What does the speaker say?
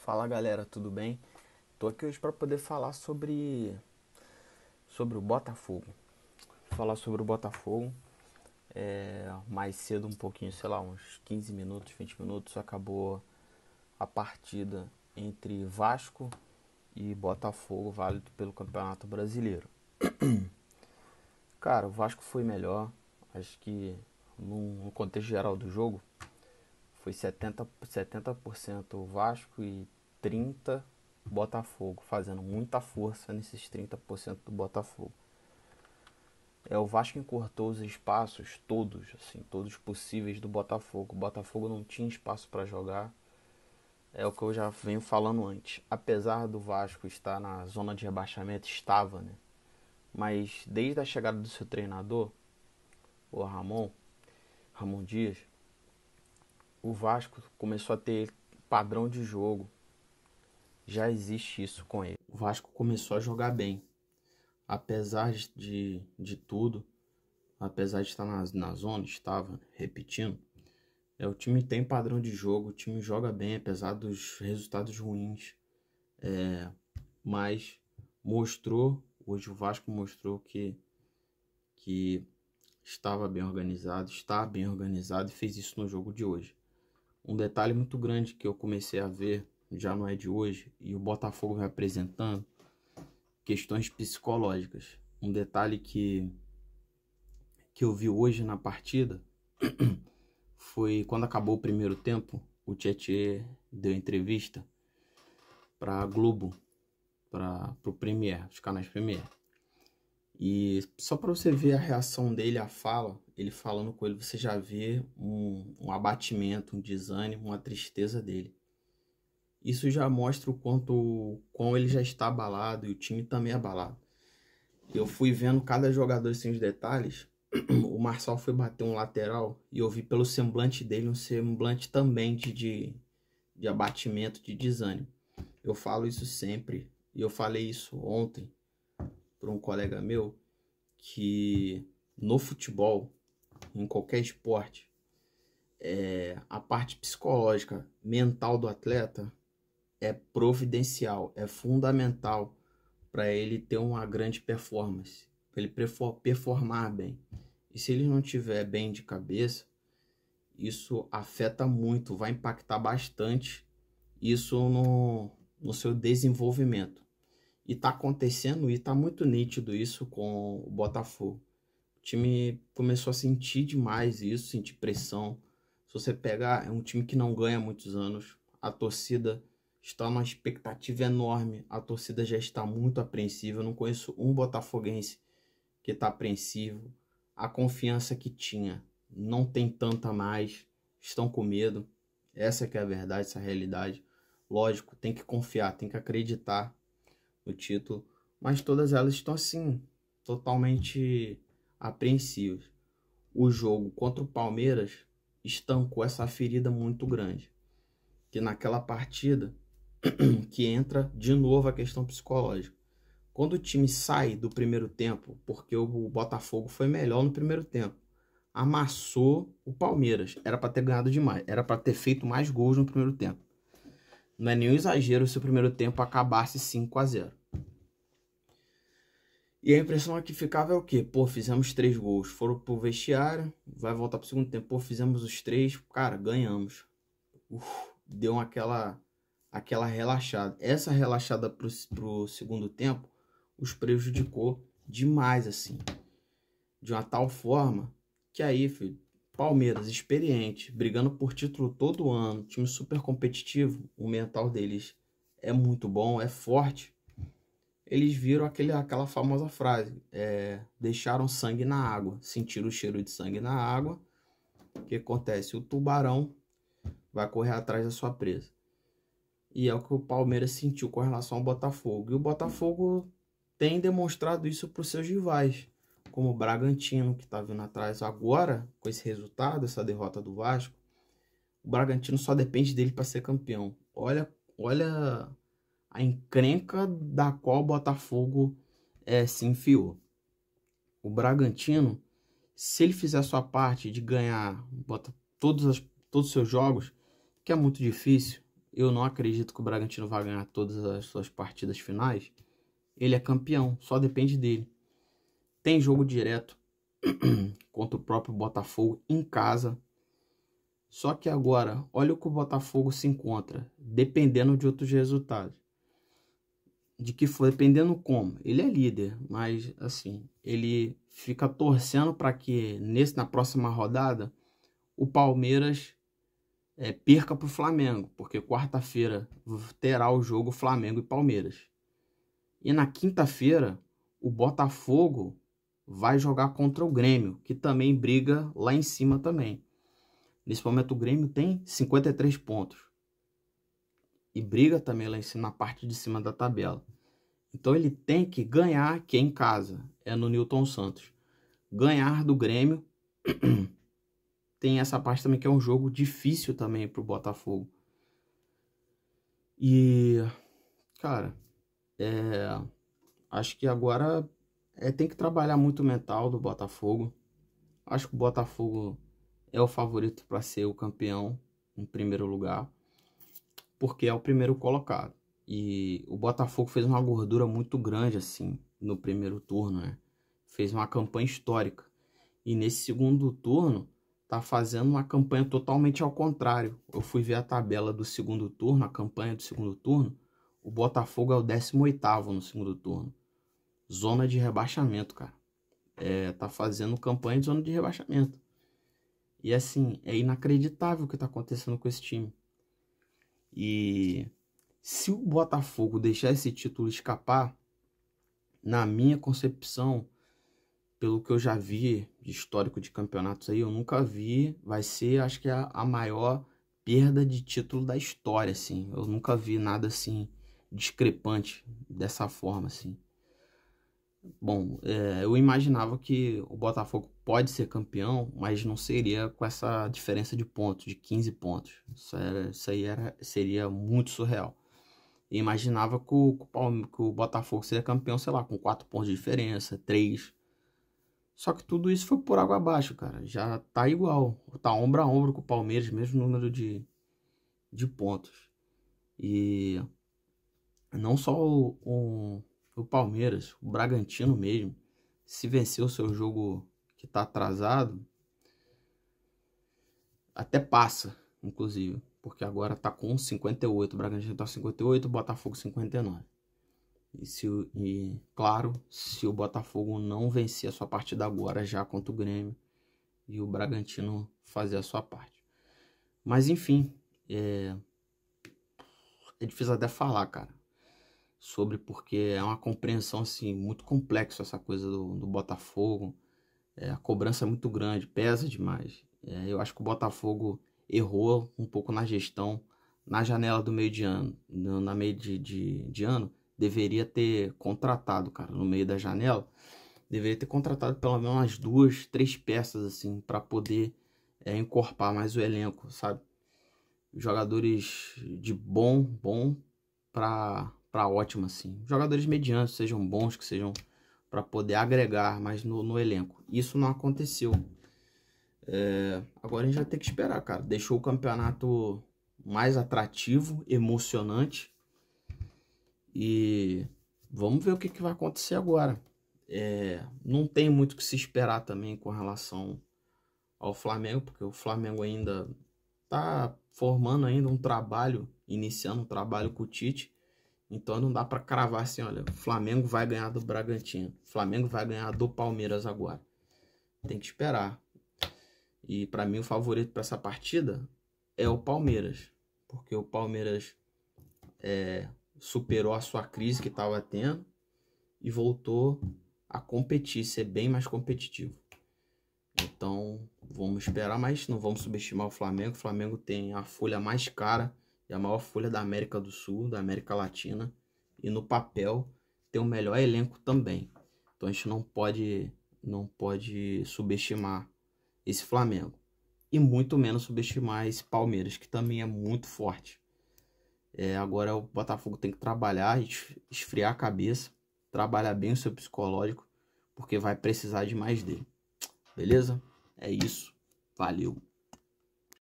Fala galera, tudo bem? Tô aqui hoje para poder falar sobre o Botafogo. Falar sobre o Botafogo. Mais cedo um pouquinho, sei lá, uns 15 minutos, 20 minutos, acabou a partida entre Vasco e Botafogo, válido pelo Campeonato Brasileiro. Cara, o Vasco foi melhor. Acho que no contexto geral do jogo foi 70% o Vasco e 30% Botafogo, fazendo muita força nesses 30% do Botafogo. O Vasco encurtou os espaços todos, assim, todos possíveis do Botafogo. O Botafogo não tinha espaço para jogar. É o que eu já venho falando antes. Apesar do Vasco estar na zona de rebaixamento, estava, né? Mas desde a chegada do seu treinador, o Ramon Dias, o Vasco começou a ter padrão de jogo. Já existe isso com ele. O Vasco começou a jogar bem. Apesar de tudo, apesar de estar na zona, estava repetindo, o time tem padrão de jogo, o time joga bem, apesar dos resultados ruins, mas hoje o Vasco mostrou que estava bem organizado, está bem organizado e fez isso no jogo de hoje. Um detalhe muito grande que eu comecei a ver, já não é de hoje, e o Botafogo vai apresentando, questões psicológicas. Um detalhe que eu vi hoje na partida foi quando acabou o primeiro tempo, o Tietê deu entrevista para a Globo, para o Premier, os canais Premier. E só para você ver a reação dele, a fala, ele falando com ele, você já vê um abatimento, um desânimo, uma tristeza dele. Isso já mostra o quão ele já está abalado e o time também é abalado. Eu fui vendo cada jogador sem os detalhes. O Marçal foi bater um lateral e eu vi pelo semblante dele um semblante também de abatimento, de desânimo. Eu falo isso sempre e eu falei isso ontem para um colega meu, que no futebol, em qualquer esporte, a parte psicológica, mental do atleta é providencial, é fundamental para ele ter uma grande performance, para ele performar bem. E se ele não estiver bem de cabeça, isso afeta muito, vai impactar bastante isso no seu desenvolvimento. E tá acontecendo e tá muito nítido isso com o Botafogo. O time começou a sentir demais isso, sentir pressão. Se você pegar, é um time que não ganha há muitos anos. A torcida está numa expectativa enorme. A torcida já está muito apreensiva. Eu não conheço um botafoguense que está apreensivo. A confiança que tinha não tem tanta mais. Estão com medo. Essa que é a verdade, essa é a realidade. Lógico, tem que confiar, tem que acreditar no título. Mas todas elas estão assim, totalmente apreensivas. O jogo contra o Palmeiras estancou essa ferida muito grande. Que naquela partida que entra de novo a questão psicológica. Quando o time sai do primeiro tempo, porque o Botafogo foi melhor no primeiro tempo, amassou o Palmeiras. Era para ter ganhado demais, era para ter feito mais gols no primeiro tempo. Não é nenhum exagero se o primeiro tempo acabasse 5-0. E a impressão que ficava é o quê? Pô, fizemos 3 gols, foram pro vestiário, vai voltar pro segundo tempo, pô, fizemos os 3, cara, ganhamos. Deu aquela relaxada. Essa relaxada pro segundo tempo os prejudicou demais, assim. De uma tal forma que aí, filho, Palmeiras, experiente, brigando por título todo ano, time super competitivo, o mental deles é muito bom, é forte. Eles viram aquela famosa frase, deixaram sangue na água, sentiram o cheiro de sangue na água. O que acontece? O tubarão vai correr atrás da sua presa. E é o que o Palmeiras sentiu com relação ao Botafogo. E o Botafogo tem demonstrado isso para os seus rivais, como o Bragantino, que está vindo atrás agora, com esse resultado, essa derrota do Vasco. O Bragantino só depende dele para ser campeão. Olha a encrenca da qual o Botafogo se enfiou. O Bragantino, se ele fizer a sua parte de ganhar todos os seus jogos, que é muito difícil, eu não acredito que o Bragantino vai ganhar todas as suas partidas finais. Ele é campeão, só depende dele. Tem jogo direto contra o próprio Botafogo em casa. Só que agora, olha o que o Botafogo se encontra, dependendo de outros resultados. De que for, dependendo como. Ele é líder, mas assim, ele fica torcendo para que na próxima rodada o Palmeiras perca para o Flamengo, porque quarta-feira terá o jogo Flamengo e Palmeiras. E na quinta-feira o Botafogo vai jogar contra o Grêmio, que também briga lá em cima também. Nesse momento o Grêmio tem 53 pontos. E briga também lá em cima, na parte de cima da tabela. Então ele tem que ganhar aqui em casa. É no Newton Santos. Ganhar do Grêmio. Tem essa parte também que é um jogo difícil também pro Botafogo. E, cara, acho que agora tem que trabalhar muito o mental do Botafogo. Acho que o Botafogo é o favorito para ser o campeão em primeiro lugar, porque é o primeiro colocado. E o Botafogo fez uma gordura muito grande assim no primeiro turno, né? Fez uma campanha histórica. E nesse segundo turno tá fazendo uma campanha totalmente ao contrário. Eu fui ver a tabela do segundo turno, a campanha do segundo turno. O Botafogo é o 18º no segundo turno. Zona de rebaixamento, cara. Tá fazendo campanha de zona de rebaixamento. E assim, é inacreditável o que tá acontecendo com esse time. E se o Botafogo deixar esse título escapar, na minha concepção, pelo que eu já vi de histórico de campeonatos aí, eu nunca vi, vai ser, acho que a maior perda de título da história, assim. Eu nunca vi nada assim discrepante dessa forma, assim. Bom, eu imaginava que o Botafogo pode ser campeão, mas não seria com essa diferença de pontos, de 15 pontos. Seria muito surreal. Eu imaginava que o Botafogo seria campeão, sei lá, com 4 pontos de diferença, 3. Só que tudo isso foi por água abaixo, cara. Já tá igual. Tá ombro a ombro com o Palmeiras, mesmo número de pontos. E não só o Palmeiras, o Bragantino mesmo, se vencer o seu jogo que tá atrasado, até passa, inclusive. Porque agora tá com 58. O Bragantino tá com 58, o Botafogo 59. E claro, se o Botafogo não vencer a sua partida agora já contra o Grêmio e o Bragantino fazer a sua parte. Mas enfim, é difícil até falar, cara, sobre, porque é uma compreensão assim muito complexa essa coisa do Botafogo. A cobrança é muito grande, pesa demais. Eu acho que o Botafogo errou um pouco na gestão, na janela do meio de ano, na meio de ano. Deveria ter contratado, cara, no meio da janela, deveria ter contratado pelo menos umas 2, 3 peças, assim, para poder encorpar mais o elenco, sabe? Jogadores de bom para ótimo, assim. Jogadores medianos, sejam bons, que sejam para poder agregar mais no elenco. Isso não aconteceu. Agora a gente vai ter que esperar, cara. Deixou o campeonato mais atrativo, emocionante. E vamos ver o que vai acontecer agora. Não tem muito o que se esperar também com relação ao Flamengo, porque o Flamengo ainda tá formando ainda um trabalho, iniciando um trabalho com o Tite. Então não dá para cravar assim, olha, o Flamengo vai ganhar do Bragantino, o Flamengo vai ganhar do Palmeiras agora. Tem que esperar. E para mim o favorito para essa partida é o Palmeiras, porque o Palmeiras superou a sua crise que estava tendo e voltou a competir, ser bem mais competitivo. Então vamos esperar, mas não vamos subestimar o Flamengo. O Flamengo tem a folha mais cara e a maior folha da América do Sul, da América Latina, e no papel tem o melhor elenco também. Então a gente não pode subestimar esse Flamengo, e muito menos subestimar esse Palmeiras, que também é muito forte. Agora o Botafogo tem que trabalhar, esfriar a cabeça, trabalhar bem o seu psicológico, porque vai precisar de mais dele. Beleza? É isso. Valeu.